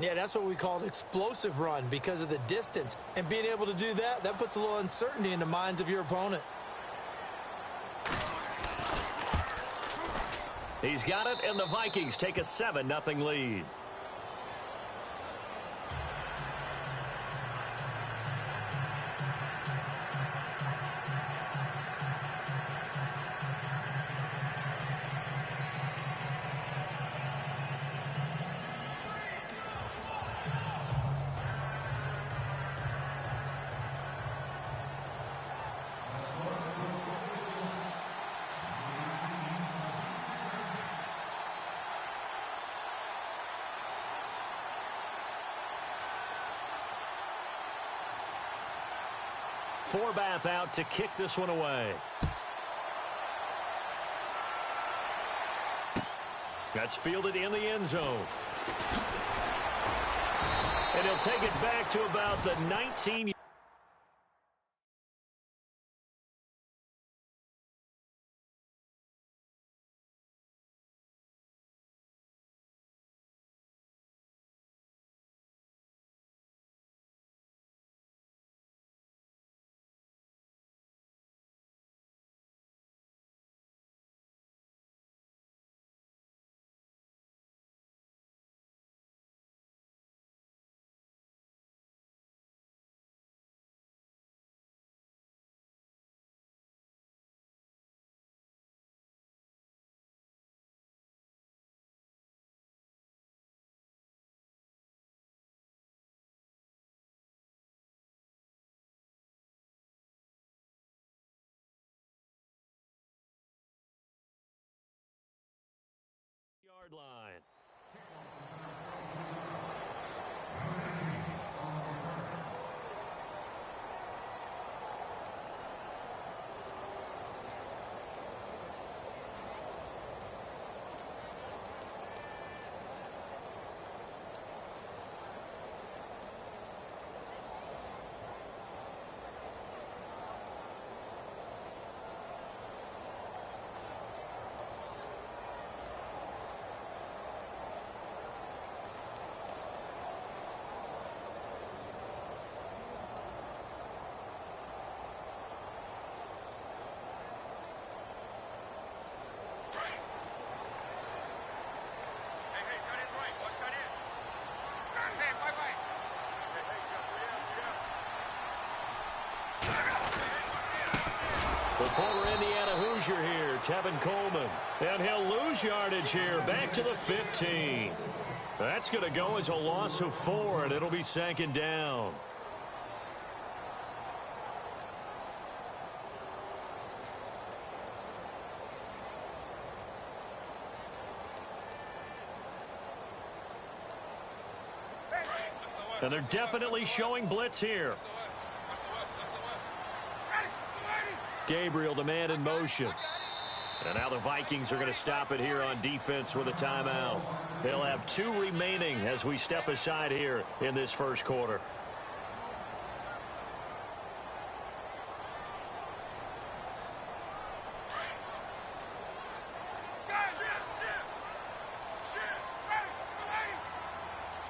Yeah, that's what we call an explosive run because of the distance. And being able to do that, that puts a little uncertainty in the minds of your opponent. He's got it, and the Vikings take a 7-0 lead. Forbath out to kick this one away. That's fielded in the end zone. And he'll take it back to about the 19. Yard line. The former Indiana Hoosier here, Tevin Coleman. And he'll lose yardage here, back to the 15. That's going to go as a loss of 4, and it'll be 2nd down. And they're definitely showing blitz here. Gabriel, the man in motion. And now the Vikings are going to stop it here on defense with a timeout. They'll have 2 remaining as we step aside here in this first quarter.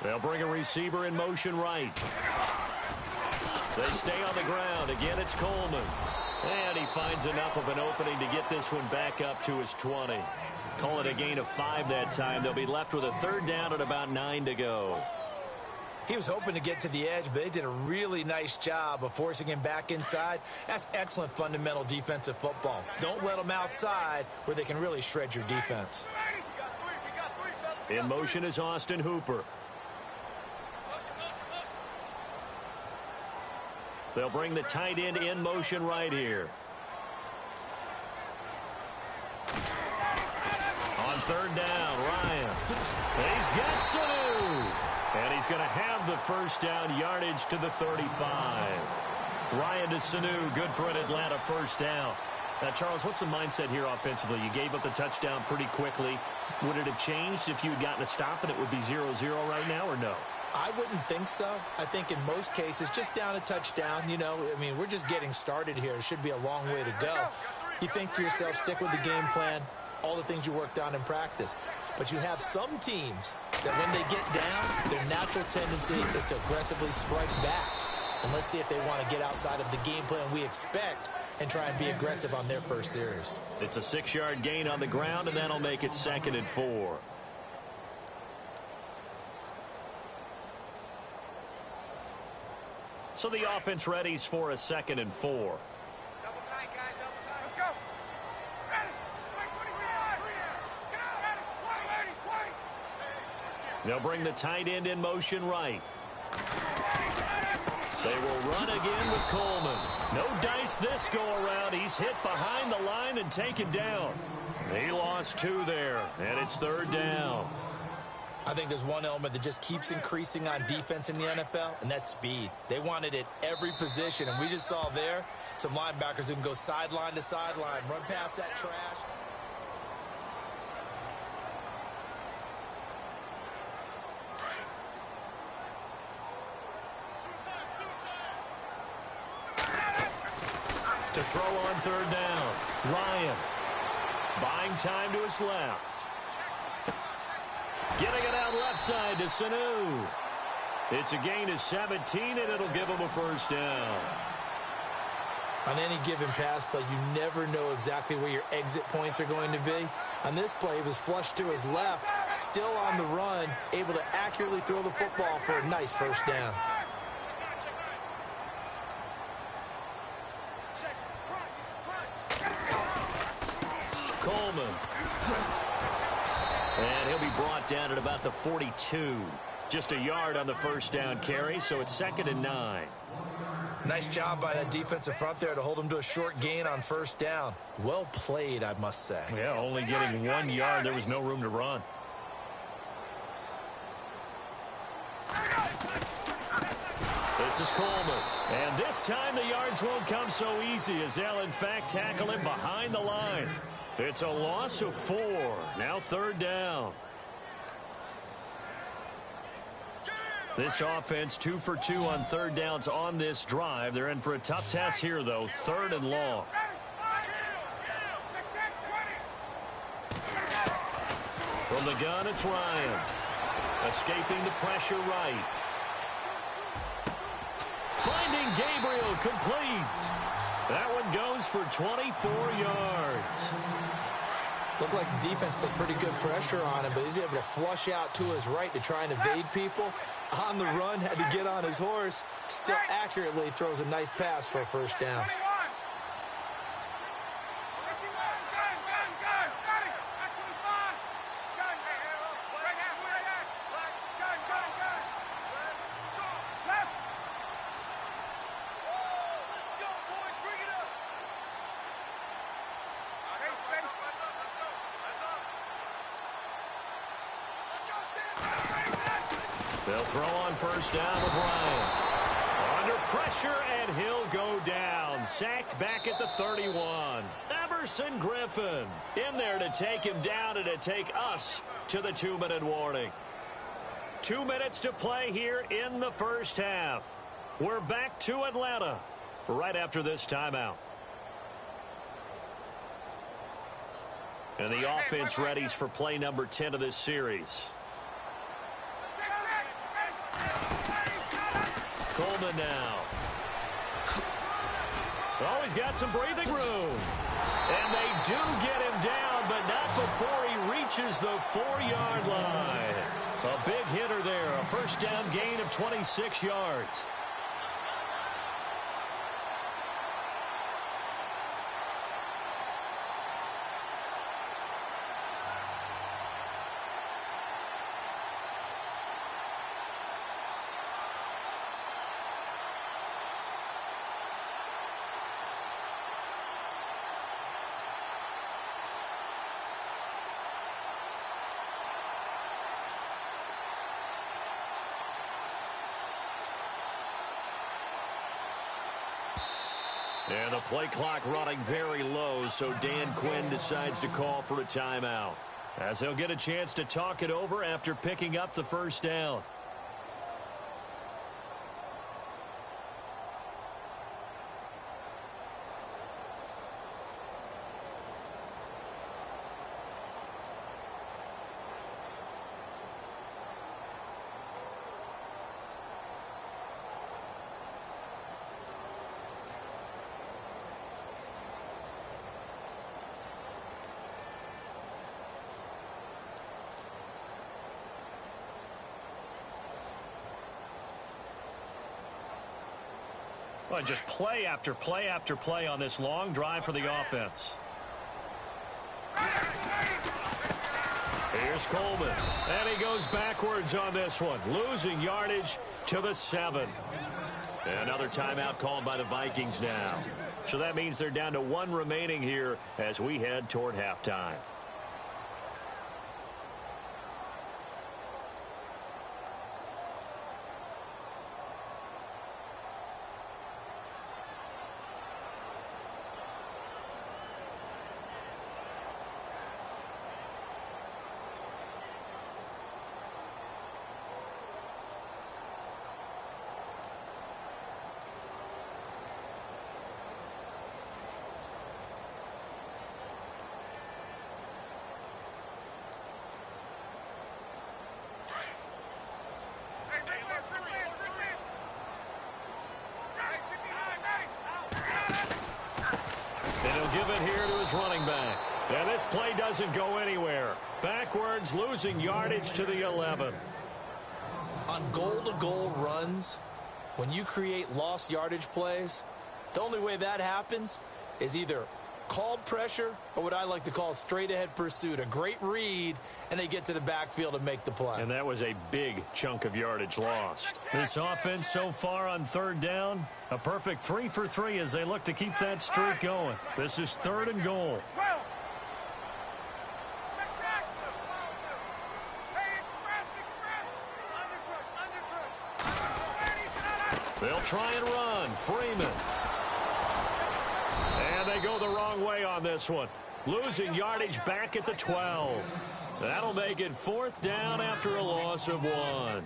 They'll bring a receiver in motion right. They stay on the ground. Again, it's Coleman. And he finds enough of an opening to get this one back up to his 20. Call it a gain of 5 that time. They'll be left with a 3rd down at about 9 to go. He was hoping to get to the edge, but they did a really nice job of forcing him back inside. That's excellent fundamental defensive football. Don't let them outside where they can really shred your defense. In motion is Austin Hooper. They'll bring the tight end in motion right here. On 3rd down, Ryan. He's got Sanu. And he's going to have the 1st down, yardage to the 35. Ryan to Sanu, good for an Atlanta 1st down. Now, Charles, what's the mindset here offensively? You gave up the touchdown pretty quickly. Would it have changed if you had gotten a stop and it would be 0-0 right now, or no? I wouldn't think so. I think in most cases, just down a touchdown, you know, I mean, we're just getting started here. It should be a long way to go. You think to yourself, stick with the game plan, all the things you worked on in practice. But you have some teams that when they get down, they're naturally natural tendency is to aggressively strike back. And let's see if they want to get outside of the game plan we expect and try and be aggressive on their first series. It's a 6-yard gain on the ground, and that'll make it 2nd and 4. So the offense readies for a 2nd and 4. Double tight, guys. Double tight. Let's go. Ready. They'll bring the tight end in motion right. They will run again with Coleman. No dice this go-around. He's hit behind the line and taken down. He lost 2 there, and it's 3rd down. I think there's one element that just keeps increasing on defense in the NFL, and that's speed. They want it at every position, and we just saw there some linebackers who can go sideline to sideline, run past that trash. To throw on 3rd down, Ryan buying time to his left. Getting it out left side to Sanu. It's a gain of 17, and it'll give him a 1st down. On any given pass play, you never know exactly where your exit points are going to be. On this play, he was flushed to his left, still on the run, able to accurately throw the football for a nice 1st down. Coleman. And he'll be brought down at about the 42. Just a yard on the 1st down carry, so it's 2nd and 9. Nice job by that defensive front there to hold him to a short gain on 1st down. Well played, I must say. Yeah, only getting 1 yard. There was no room to run. This is Coleman. And this time the yards won't come so easy as they'll, in fact, tackle him behind the line. It's a loss of 4. Now 3rd down. This offense 2 for 2 on 3rd downs on this drive. They're in for a tough task here, though. 3rd and long. From the gun, it's Ryan. Escaping the pressure right. Finding Gabriel complete. That one goes for 24 yards. Looked like the defense put pretty good pressure on him, but he's able to flush out to his right to try and evade people. On the run, had to get on his horse. Still accurately throws a nice pass for a 1st down. They'll throw on 1st down with Ryan. Under pressure, and he'll go down. Sacked back at the 31. Everson Griffin in there to take him down and to take us to the 2-minute warning. 2 minutes to play here in the 1st half. We're back to Atlanta right after this timeout. And the offense readies for play number 10 of this series. Coleman now. Oh, he's got some breathing room. And they do get him down, but not before he reaches the 4-yard line. A big hitter there. A 1st down gain of 26 yards. And the play clock running very low, so Dan Quinn decides to call for a timeout, as he'll get a chance to talk it over after picking up the 1st down. Well, just play after play after play on this long drive for the offense. Here's Coleman. And he goes backwards on this one, losing yardage to the 7. Another timeout called by the Vikings now. So that means they're down to 1 remaining here as we head toward halftime. Give it here to his running back. And this play doesn't go anywhere. Backwards, losing yardage to the 11. On goal-to-goal runs, when you create lost yardage plays, the only way that happens is either called pressure or what I like to call straight-ahead pursuit. A great read, and they get to the backfield and make the play. And that was a big chunk of yardage lost. This offense so far on 3rd down, a perfect 3 for 3 as they look to keep that streak going. This is 3rd and goal. They'll try and run. Freeman. And they go the wrong way on this one. Losing yardage back at the 12. That'll make it 4th down after a loss of 1.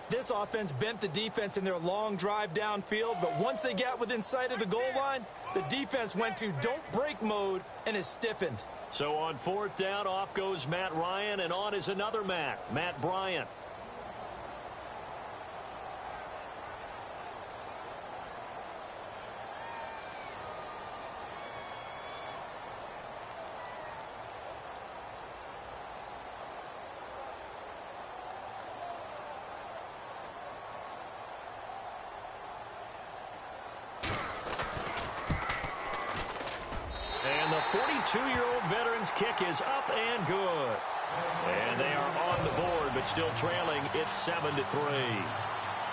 This offense bent the defense in their long drive downfield, but once they got within sight of the goal line, the defense went to don't break mode and is stiffened. So on 4th down, off goes Matt Ryan, and on is another Matt Bryant. And the 42-year-old veteran's kick is up and good. And they are on the board, but still trailing. It's 7-3.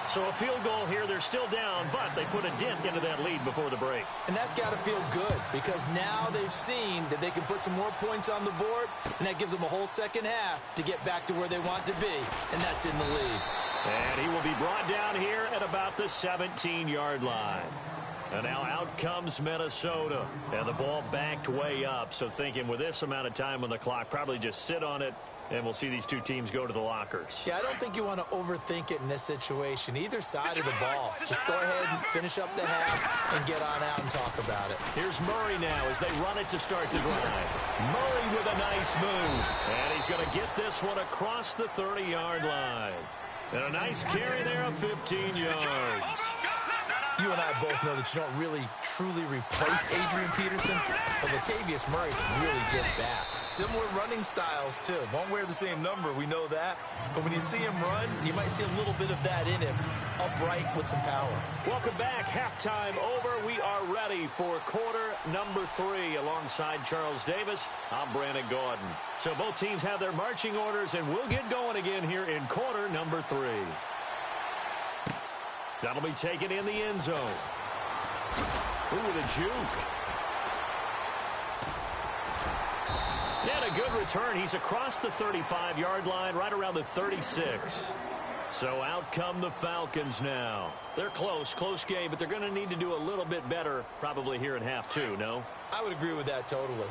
So a field goal here. They're still down, but they put a dent into that lead before the break. And that's got to feel good because now they've seen that they can put some more points on the board, and that gives them a whole second half to get back to where they want to be, and that's in the lead. And he will be brought down here at about the 17-yard line. And now out comes Minnesota. And the ball backed way up. So thinking with this amount of time on the clock, probably just sit on it, and we'll see these two teams go to the lockers. Yeah, I don't think you want to overthink it in this situation. Either side of the ball. Just go ahead and finish up the half and get on out and talk about it. Here's Murray now as they run it to start the drive. Murray with a nice move. And he's going to get this one across the 30-yard line. And a nice carry there of 15 yards. You and I both know that you don't really, truly replace Adrian Peterson, but Latavius Murray's a really good back. Similar running styles, too. Won't wear the same number, we know that. But when you see him run, you might see a little bit of that in him, upright with some power. Welcome back. Halftime over. We are ready for quarter number 3. Alongside Charles Davis, I'm Brandon Gordon. So both teams have their marching orders, and we'll get going again here in quarter number 3. That'll be taken in the end zone. Ooh, with a juke. And a good return. He's across the 35-yard line, right around the 36. So out come the Falcons now. They're close game, but they're going to need to do a little bit better probably here in half 2, no? I would agree with that totally.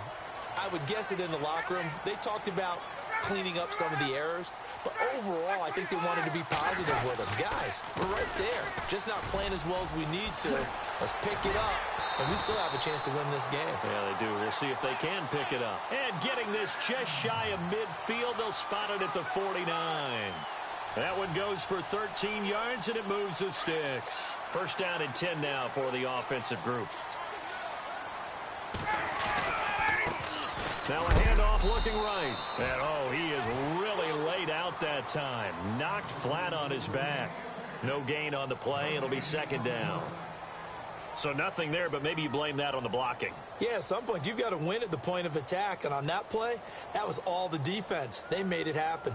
I would guess it in the locker room. They talked about cleaning up some of the errors, but overall I think they wanted to be positive with them. Guys, we're right there, just not playing as well as we need to. Let's pick it up, and we still have a chance to win this game. Yeah, they do. We'll see if they can pick it up. And getting this just shy of midfield, they'll spot it at the 49. That one goes for 13 yards, and it moves the sticks. First down and 10 now for the offensive group. Now a handoff looking right. And, oh, he is really laid out that time. Knocked flat on his back. No gain on the play. It'll be second down. So nothing there, but maybe you blame that on the blocking. Yeah, at some point, you've got to win at the point of attack. And on that play, that was all the defense. They made it happen.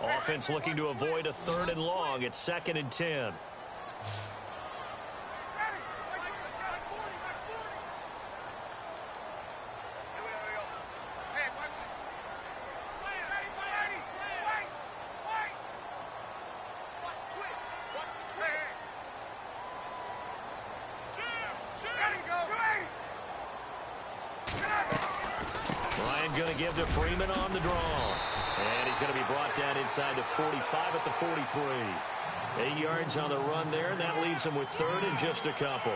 Offense looking to avoid a 3rd and long. It's 2nd and 10. Going to give to Freeman on the draw. And he's going to be brought down inside the 45 at the 43. 8 yards on the run there, and that leaves him with 3rd and just a couple.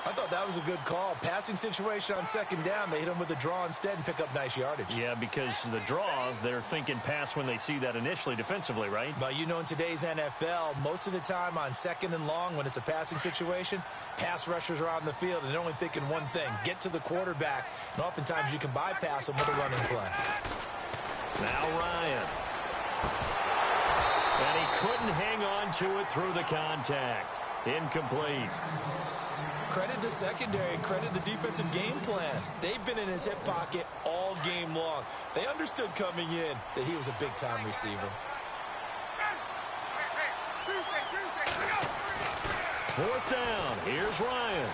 I thought that was a good call. Passing situation on 2nd down. They hit him with the draw instead and pick up nice yardage. Yeah, because the draw, they're thinking pass when they see that initially defensively, right? But you know, in today's NFL, most of the time on 2nd and long when it's a passing situation, pass rushers are on the field and they're only thinking one thing, get to the quarterback. And oftentimes you can bypass them with a running play. Now Ryan. And he couldn't hang on to it through the contact. Incomplete. Credit the secondary and credit the defensive game plan. They've been in his hip pocket all game long. They understood coming in that he was a big-time receiver. 4th down. Here's Ryan.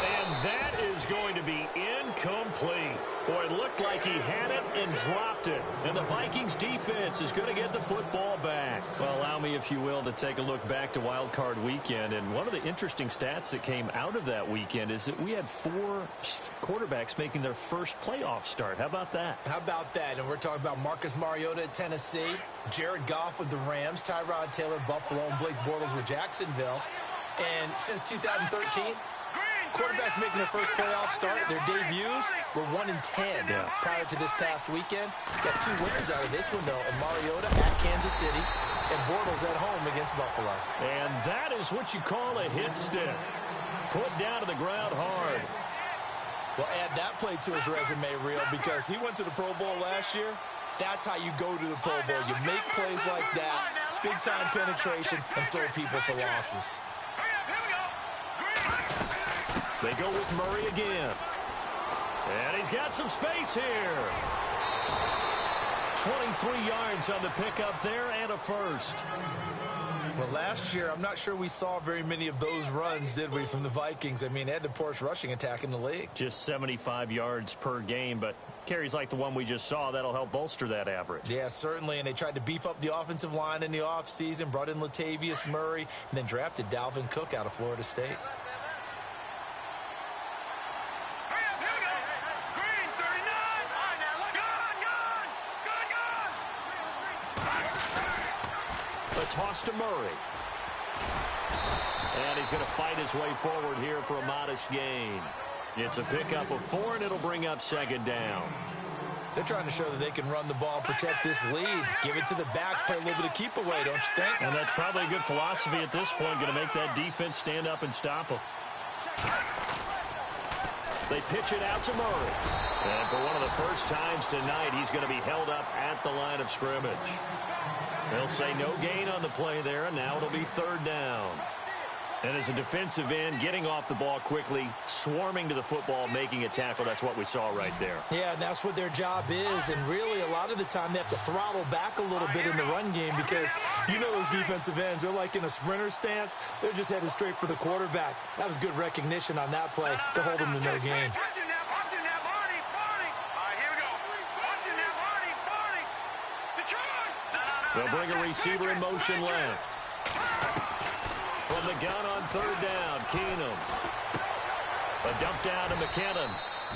And that is going to be incomplete. Boy, it looked like he had it and dropped it. And the Vikings defense is going to get the football back. Well, allow me, if you will, to take a look back to Wild Card Weekend. And one of the interesting stats that came out of that weekend is that we had 4 quarterbacks making their first playoff start. How about that? How about that? And we're talking about Marcus Mariota at Tennessee, Jared Goff with the Rams, Tyrod Taylor, Buffalo, and Blake Bortles with Jacksonville. And since 2013, quarterbacks making their first playoff start, their debuts were 1-10 prior to this past weekend. Got 2 winners out of this one, though, and Mariota at Kansas City and Bortles at home against Buffalo. And that is what you call a hit stick. Put down to the ground hard. Well, add that play to his resume reel because he went to the Pro Bowl last year. That's how you go to the Pro Bowl. You make plays like that, big-time penetration, and throw people for losses. They go with Murray again. And he's got some space here. 23 yards on the pickup there and a first. Well, last year, I'm not sure we saw very many of those runs, did we, from the Vikings? I mean, they had the poorest rushing attack in the league. Just 75 yards per game, but carries like the one we just saw, that'll help bolster that average. Yeah, certainly, and they tried to beef up the offensive line in the offseason, brought in Latavius Murray, and then drafted Dalvin Cook out of Florida State. Toss to Murray. And he's going to fight his way forward here for a modest gain. It's a pickup of 4, and it'll bring up 2nd down. They're trying to show that they can run the ball, protect this lead, give it to the backs, play a little bit of keep away, don't you think? And that's probably a good philosophy at this point, going to make that defense stand up and stop them. They pitch it out to Murray. And for one of the first times tonight, he's going to be held up at the line of scrimmage. They'll say no gain on the play there, and now it'll be 3rd down. And as a defensive end, getting off the ball quickly, swarming to the football, making a tackle, that's what we saw right there. Yeah, and that's what their job is, and really a lot of the time they have to throttle back a little bit in the run game because you know those defensive ends, they're like in a sprinter stance. They're just headed straight for the quarterback. That was good recognition on that play to hold them to no gain. They'll bring a receiver in motion left. From the gun on 3rd down, Keenum. A dump down to McKinnon.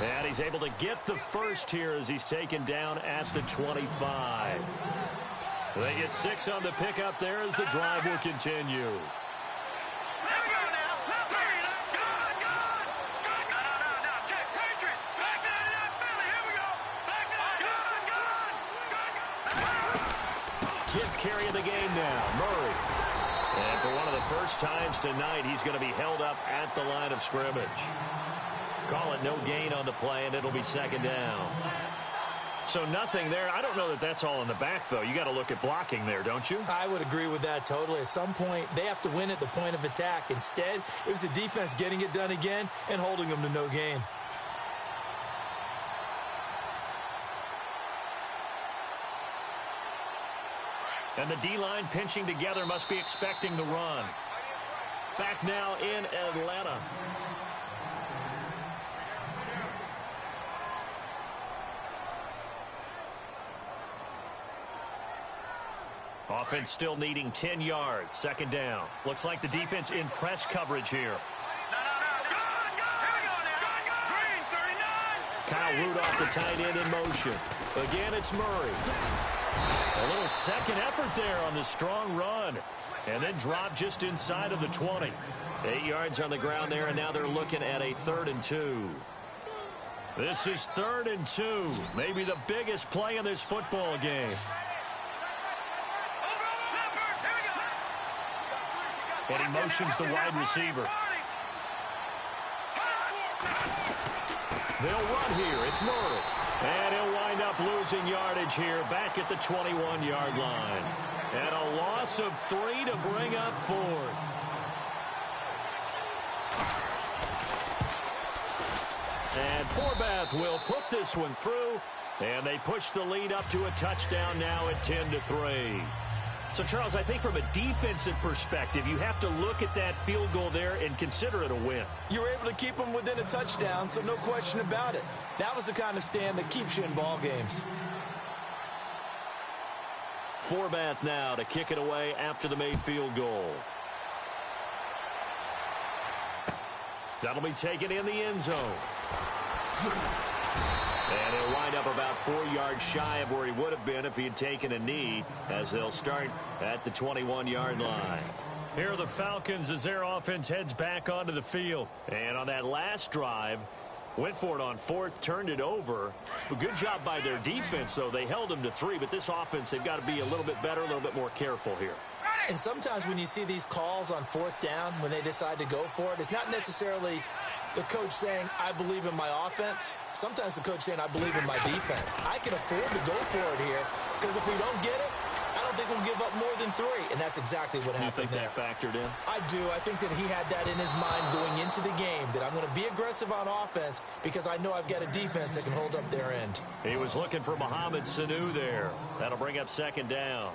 And he's able to get the first here as he's taken down at the 25. They get 6 on the pickup there as the drive will continue. Carry of the game now, Murray. And for one of the first times tonight, he's going to be held up at the line of scrimmage. Call it no gain on the play, and it'll be 2nd down. So nothing there. I don't know that that's all in the back, though. You got to look at blocking there, don't you? I would agree with that totally. At some point, they have to win at the point of attack. Instead, it was the defense getting it done again and holding them to no gain. And the D-line pinching together must be expecting the run. Back now in Atlanta. Offense still needing 10 yards. Second down. Looks like the defense in press coverage here. Kyle Rudolph, the tight end, in motion. Again, it's Murray. A little second effort there on the strong run. And then drop just inside of the 20. 8 yards on the ground there, and now they're looking at a 3rd and 2. This is 3rd and 2. Maybe the biggest play in this football game. And he motions the wide receiver. They'll run here. It's Murray. And he'll wind up losing yardage here back at the 21-yard line. And a loss of 3 to bring up 4th. And Forbath will put this one through. And they push the lead up to a touchdown now at 10-3. So, Charles, I think from a defensive perspective, you have to look at that field goal there and consider it a win. You were able to keep them within a touchdown, so no question about it. That was the kind of stand that keeps you in ball games. Forbath now to kick it away after the made field goal. That'll be taken in the end zone. And he'll wind up about 4 yards shy of where he would have been if he had taken a knee, as they'll start at the 21-yard line. Here are the Falcons as their offense heads back onto the field. And on that last drive, went for it on 4th, turned it over. But good job by their defense, though. They held them to 3, but this offense, they've got to be a little bit better, a little bit more careful here. And sometimes when you see these calls on 4th down, when they decide to go for it, it's not necessarily the coach saying, I believe in my offense. Sometimes the coach saying, I believe in my defense. I can afford to go for it here because if we don't get it, I don't think we'll give up more than 3. And that's exactly what happened there. You think that factored in? I do. I think that he had that in his mind going into the game, that I'm going to be aggressive on offense because I know I've got a defense that can hold up their end. He was looking for Mohamed Sanu there. That'll bring up second down.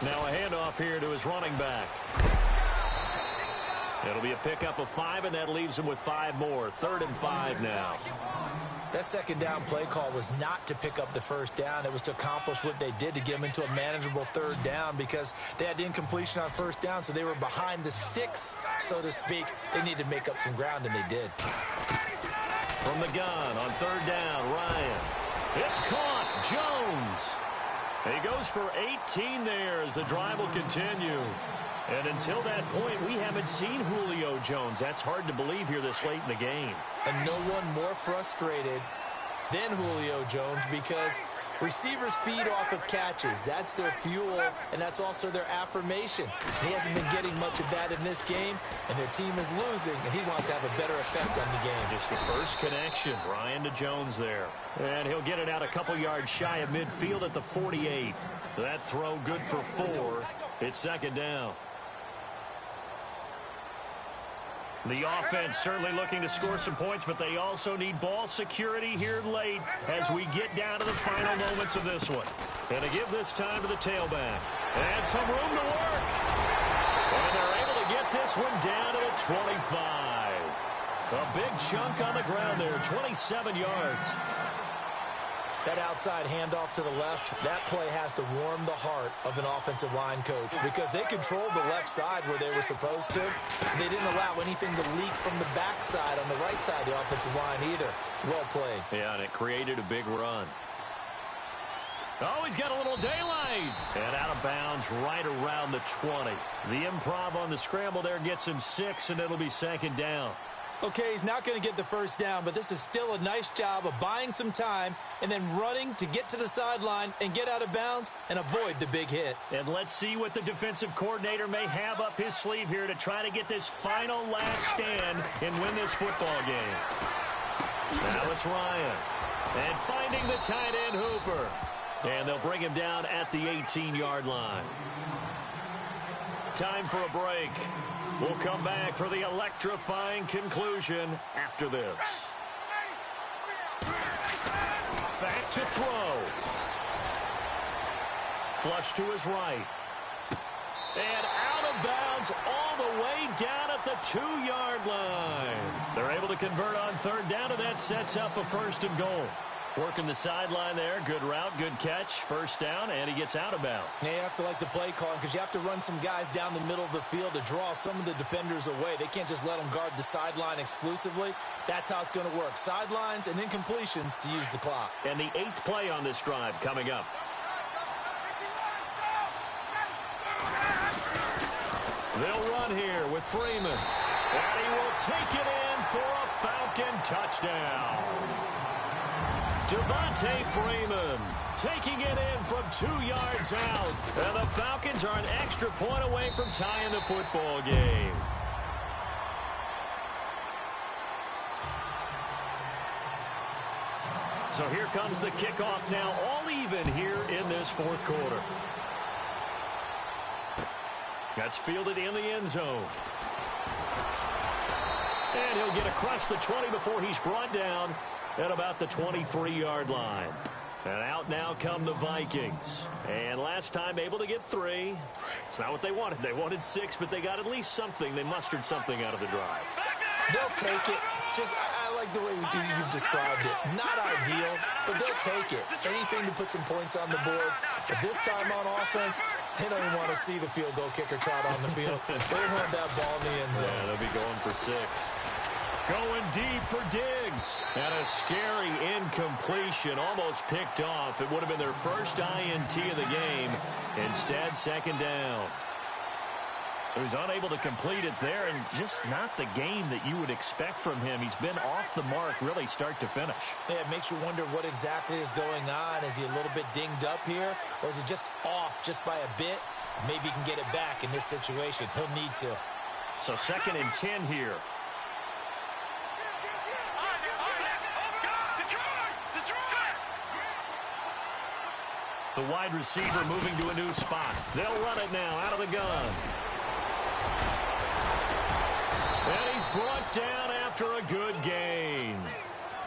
Now a handoff here to his running back. It'll be a pickup of 5, and that leaves him with 5 more. 3rd and 5 now. That second down play call was not to pick up the first down. It was to accomplish what they did, to get them into a manageable 3rd down, because they had the incompletion on first down, so they were behind the sticks, so to speak. They needed to make up some ground, and they did. From the gun on 3rd down, Ryan. It's caught. Jones. He goes for 18 there as the drive will continue. And until that point, we haven't seen Julio Jones. That's hard to believe here this late in the game. And no one more frustrated than Julio Jones, because receivers feed off of catches. That's their fuel, and that's also their affirmation. And he hasn't been getting much of that in this game, and their team is losing, and he wants to have a better effect on the game. Just the first connection, Ryan to Jones there. And he'll get it out a couple yards shy of midfield at the 48. That throw good for 4. It's second down. The offense certainly looking to score some points, but they also need ball security here late as we get down to the final moments of this one. And to give this time to the tailback. And some room to work. And they're able to get this one down to the 25. A big chunk on the ground there, 27 yards. That outside handoff to the left, that play has to warm the heart of an offensive line coach, because they controlled the left side where they were supposed to. They didn't allow anything to leak from the backside on the right side of the offensive line either. Well played. Yeah, and it created a big run. Oh, he's got a little daylight. And out of bounds right around the 20. The improv on the scramble there gets him 6, and it'll be second down. Okay, he's not going to get the first down, but this is still a nice job of buying some time and then running to get to the sideline and get out of bounds and avoid the big hit. And let's see what the defensive coordinator may have up his sleeve here to try to get this final last stand and win this football game. Now it's Ryan. And finding the tight end Hooper. And they'll bring him down at the 18-yard line. Time for a break. We'll come back for the electrifying conclusion after this. Back to throw. Flush to his right. And out of bounds all the way down at the 2-yard line. They're able to convert on third down, and that sets up a 1st and goal. Working the sideline there. Good route, good catch. First down, and he gets out of bounds. Yeah, you have to like the play calling because you have to run some guys down the middle of the field to draw some of the defenders away. They can't just let them guard the sideline exclusively. That's how it's going to work. Sidelines and incompletions to use the clock. And the 8th play on this drive coming up. They'll run here with Freeman. And he will take it in for a Falcon touchdown. Devontae Freeman taking it in from 2 yards out. And the Falcons are an extra point away from tying the football game. So here comes the kickoff now, all even here in this 4th quarter. That's fielded in the end zone. And he'll get across the 20 before he's brought down at about the 23-yard line. And out now come the Vikings. And last time able to get 3. It's not what they wanted. They wanted 6, but they got at least something. They mustered something out of the drive. They'll take it. I like the way you've described it. Not ideal, but they'll take it. Anything to put some points on the board. But this time on offense, they don't even want to see the field goal kicker trot on the field. They want that ball in the end zone. Yeah, they'll be going for 6. Going deep for Diggs. And a scary incompletion, almost picked off. It would have been their first INT of the game. Instead, 2nd down. So he's unable to complete it there, and just not the game that you would expect from him. He's been off the mark, really, start to finish. Yeah, it makes you wonder what exactly is going on. Is he a little bit dinged up here, or is he just off just by a bit? Maybe he can get it back in this situation. He'll need to. So 2nd and 10 here. The wide receiver moving to a new spot. They'll run it now out of the gun. And he's brought down after a good gain.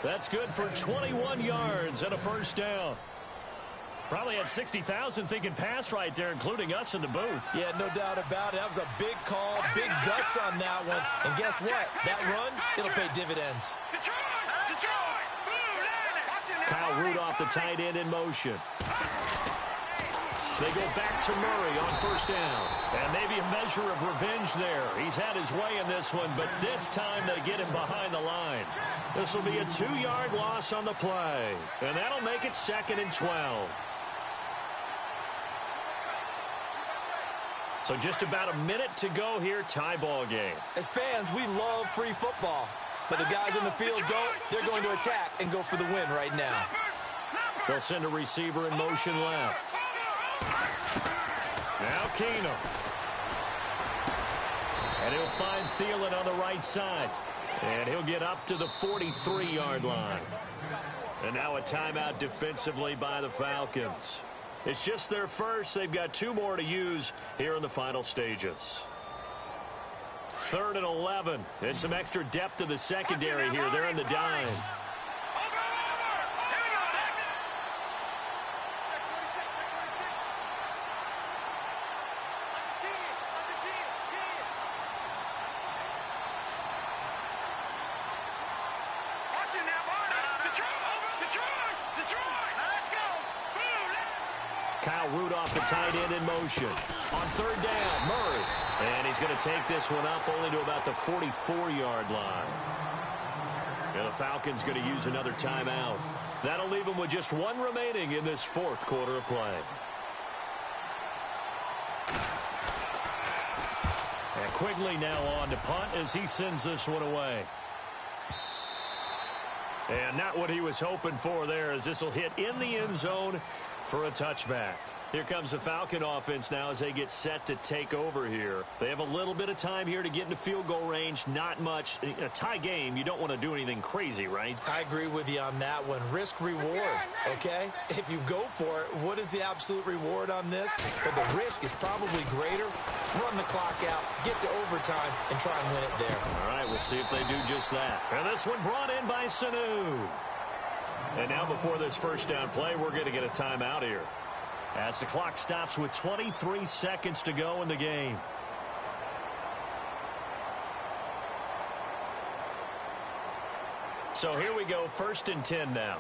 That's good for 21 yards and a 1st down. Probably had 60,000 thinking pass right there, including us in the booth. Yeah, no doubt about it. That was a big call, big guts on that one. And guess what? That run, it'll pay dividends. Kyle Rudolph, the tight end, in motion. They go back to Murray on 1st down. And maybe a measure of revenge there. He's had his way in this one, but this time they get him behind the line. This will be a 2-yard loss on the play. And that'll make it 2nd and 12. So just about a minute to go here, tie ball game. As fans, we love free football. But the guys in the field don't. They're going to attack and go for the win right now. They'll send a receiver in motion left. Now Keenum. And he'll find Thielen on the right side. And he'll get up to the 43-yard line. And now a timeout defensively by the Falcons. It's just their first. They've got 2 more to use here in the final stages. 3rd and 11. And some extra depth to the secondary here. They're in the dime. Kyle Rudolph, the tight end, in motion. On 3rd down, Murray. And he's going to take this one up only to about the 44-yard line. And the Falcons going to use another timeout. That'll leave them with just 1 remaining in this 4th quarter of play. And Quigley now on to punt as he sends this one away. And not what he was hoping for there, as this will hit in the end zone for a touchback. Here comes the Falcon offense now as they get set to take over here. They have a little bit of time here to get into field goal range. Not much. A tie game, you don't want to do anything crazy, right? I agree with you on that one. Risk reward, okay? If you go for it, what is the absolute reward on this? But the risk is probably greater. Run the clock out, get to overtime, and try and win it there. All right, we'll see if they do just that. And this one brought in by Sanu. And now before this first down play, we're going to get a timeout here, as the clock stops with 23 seconds to go in the game. So here we go, 1st and 10 now.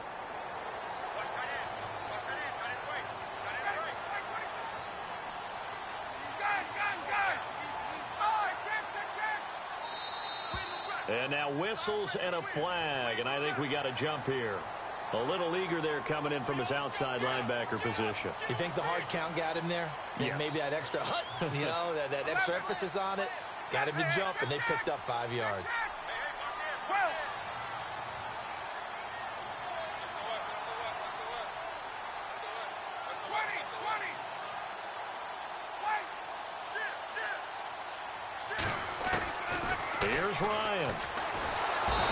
And now whistles and a flag, and I think we got a jump here. A little eager there coming in from his outside linebacker position. You think the hard count got him there? Yes. Maybe that extra hut, you know, that extra emphasis on it. Got him to jump, and they picked up 5 yards. Here's Ryan.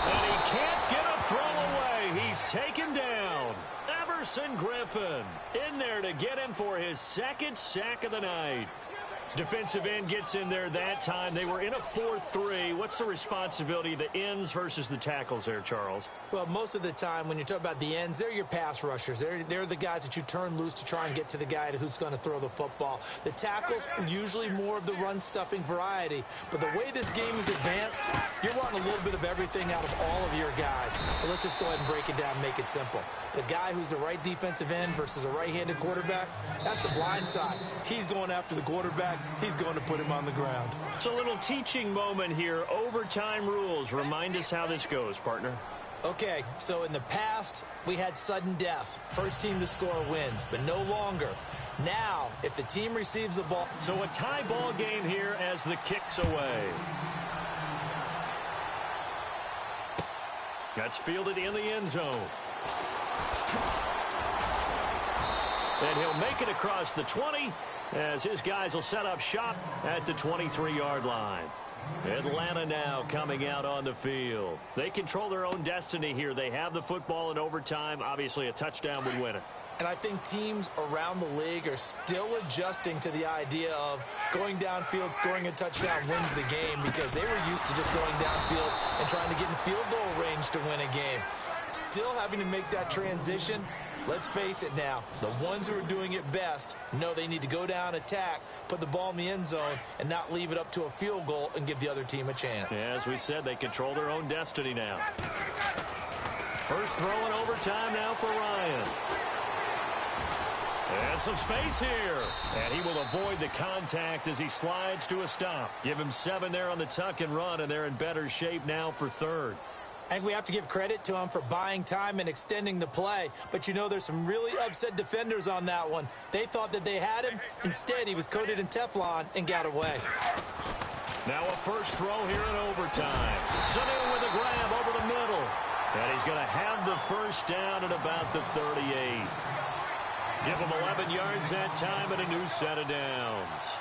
And he can't get a throw away. He's taken down. Everson Griffin in there to get him for his 2nd sack of the night. Defensive end gets in there that time. They were in a 4-3. What's the responsibility of the ends versus the tackles there, Charles? Well, most of the time when you talk about the ends, they're your pass rushers. They're the guys that you turn loose to try and get to the guy who's going to throw the football. The tackles, usually more of the run-stuffing variety. But the way this game is advanced, you're wanting a little bit of everything out of all of your guys. So let's just go ahead and break it down and make it simple. The guy who's the right defensive end versus a right-handed quarterback, that's the blind side. He's going after the quarterback. He's going to put him on the ground. It's a little teaching moment here. Overtime rules. Remind us how this goes, partner. Okay, so in the past, we had sudden death. First team to score wins, but no longer. Now, if the team receives the ball... So a tie ball game here as the kick's away. That's fielded in the end zone. And he'll make it across the 20 as his guys will set up shop at the 23-yard line. Atlanta now coming out on the field. They control their own destiny here. They have the football in overtime. Obviously, a touchdown would win it. And I think teams around the league are still adjusting to the idea of going downfield, scoring a touchdown wins the game, because they were used to just going downfield and trying to get in field goal range to win a game. Still having to make that transition. Let's face it now, the ones who are doing it best know they need to go down, attack, put the ball in the end zone, and not leave it up to a field goal and give the other team a chance. Yeah, as we said, they control their own destiny now. First throw in overtime now for Ryan. And some space here. And he will avoid the contact as he slides to a stop. Give him 7 there on the tuck and run, and they're in better shape now for 3rd. I think we have to give credit to him for buying time and extending the play. But, you know, there's some really upset defenders on that one. They thought that they had him. Instead, he was coated in Teflon and got away. Now a first throw here in overtime. Sanu with a grab over the middle. And he's going to have the first down at about the 38. Give him 11 yards that time and a new set of downs.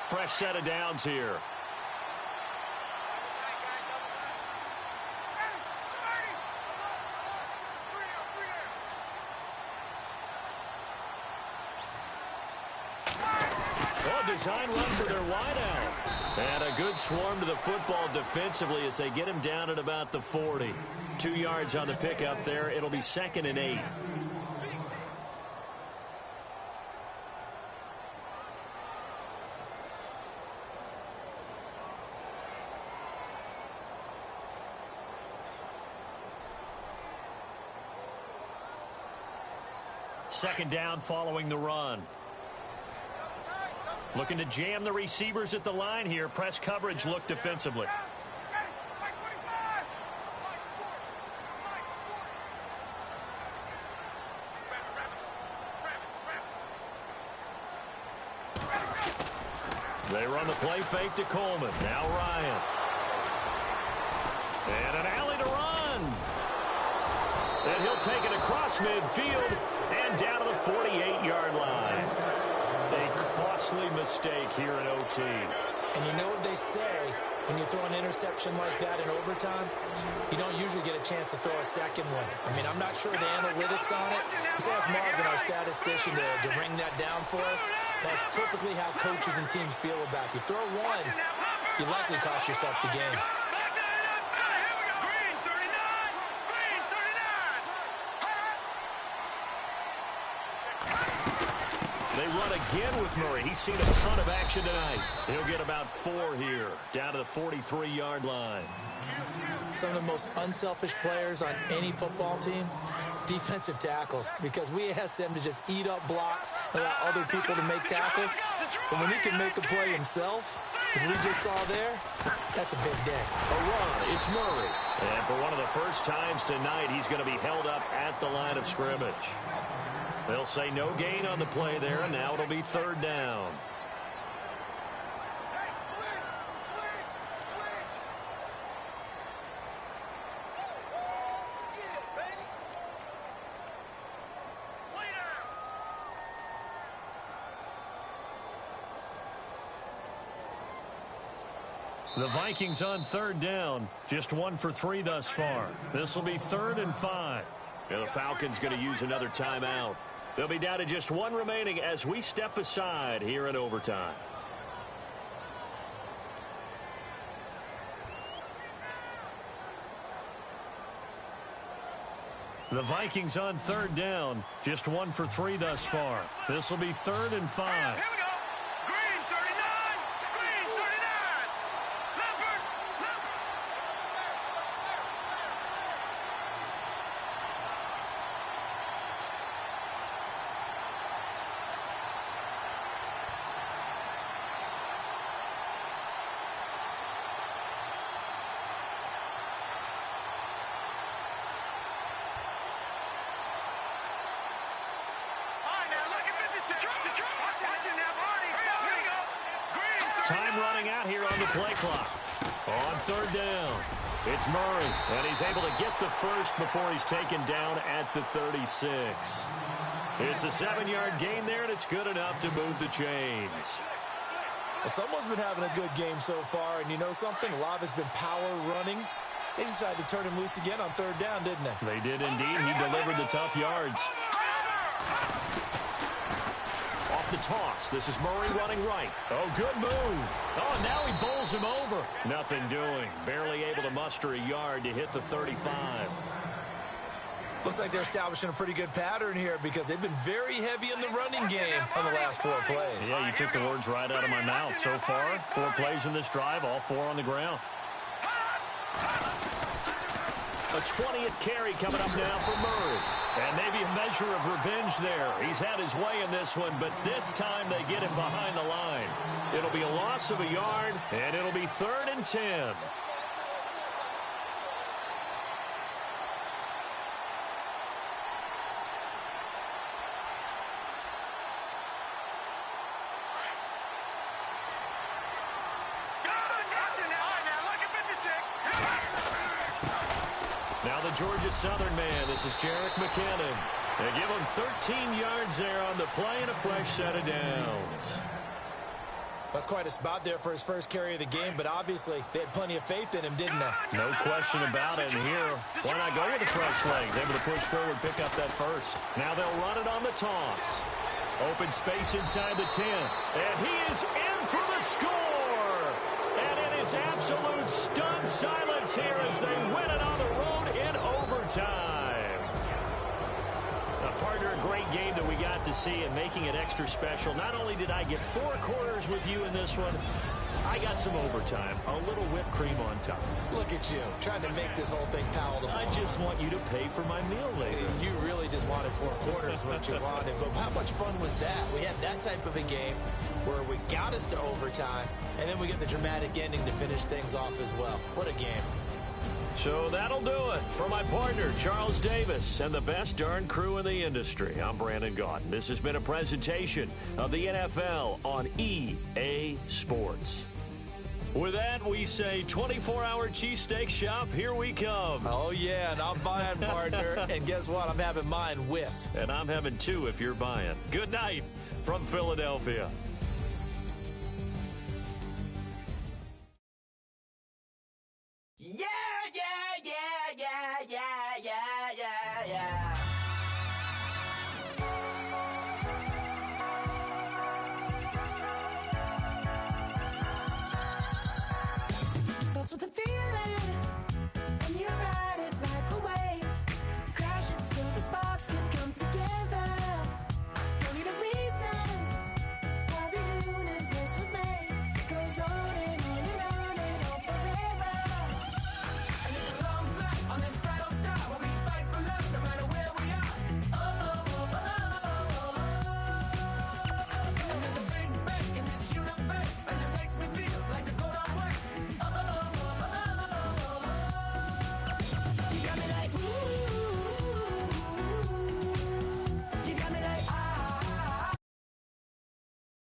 Fresh set of downs here. Oh, design run for their wideout. And a good swarm to the football defensively as they get him down at about the 40. 2 yards on the pickup there. It'll be 2nd and 8. Second down following the run. Looking to jam the receivers at the line here. Press coverage look defensively. They run the play fake to Coleman. Now Ryan. And an alley to run. And he'll take it across midfield and down to the 48-yard line. A costly mistake here in OT. And you know what they say, when you throw an interception like that in overtime, you don't usually get a chance to throw a second one. I mean, I'm not sure the analytics on it. Let's ask Marvin, our statistician, to ring that down for us. That's typically how coaches and teams feel about it. You throw one, you likely cost yourself the game. They run again with Murray. He's seen a ton of action tonight. He'll get about 4 here, down to the 43-yard line. Some of the most unselfish players on any football team, defensive tackles, because we ask them to just eat up blocks and allow other people to make tackles. But when he can make a play himself, as we just saw there, that's a big day. A run, it's Murray. And for one of the first times tonight, he's going to be held up at the line of scrimmage. They'll say no gain on the play there, and now it'll be 3rd down. The Vikings on 3rd down, just 1 for 3 thus far. This will be 3rd and 5. And the Falcons going to use another timeout. They'll be down to just 1 remaining as we step aside here in overtime. The Vikings on 3rd down, just 1 for 3 thus far. This will be 3rd and 5. Time running out here on the play clock. On 3rd down, it's Murray, and he's able to get the first before he's taken down at the 36. It's a 7-yard gain there, and it's good enough to move the chains. Well, someone's been having a good game so far, and you know something? A lot of it's been power running. They decided to turn him loose again on 3rd down, didn't they? They did indeed. He delivered the tough yards. Off the toss. This is Murray running right. Oh, good move. Oh, now he bowls him over. Nothing doing. Barely able to muster a yard to hit the 35. Looks like they're establishing a pretty good pattern here because they've been very heavy in the running game on the last 4 plays. Yeah, you took the words right out of my mouth. So far, 4 plays in this drive, all 4 on the ground. A 20th carry coming up now for Murray. And maybe a measure of revenge there. He's had his way in this one, but this time they get him behind the line. It'll be a loss of a yard, and it'll be 3rd and 10. Georgia Southern man, this is Jerick McKinnon. They give him 13 yards there on the play and a fresh set of downs. That's quite a spot there for his first carry of the game, but obviously they had plenty of faith in him, didn't they? No question about it. And here, why not go with the fresh legs? Able to push forward, pick up that first. Now they'll run it on the toss. Open space inside the 10. And he is in for the score. And it is absolute stunned silence here as they win it on the road in overtime. Partner, a great game that we got to see and making it extra special. Not only did I get 4 quarters with you in this one, I got some overtime. A little whipped cream on top. Look at you, trying to make this whole thing palatable. I just want you to pay for my meal later. You really just wanted 4 quarters, what you wanted. But how much fun was that? We had that type of a game where we got us to overtime, and then we get the dramatic ending to finish things off as well. What a game. So that'll do it. For my partner, Charles Davis, and the best darn crew in the industry, I'm Brandon Gaudin. This has been a presentation of the NFL on EA Sports. With that, we say 24-hour cheesesteak shop, here we come. Oh, yeah, and I'm buying, partner. And guess what? I'm having mine with. And I'm having two if you're buying. Good night from Philadelphia.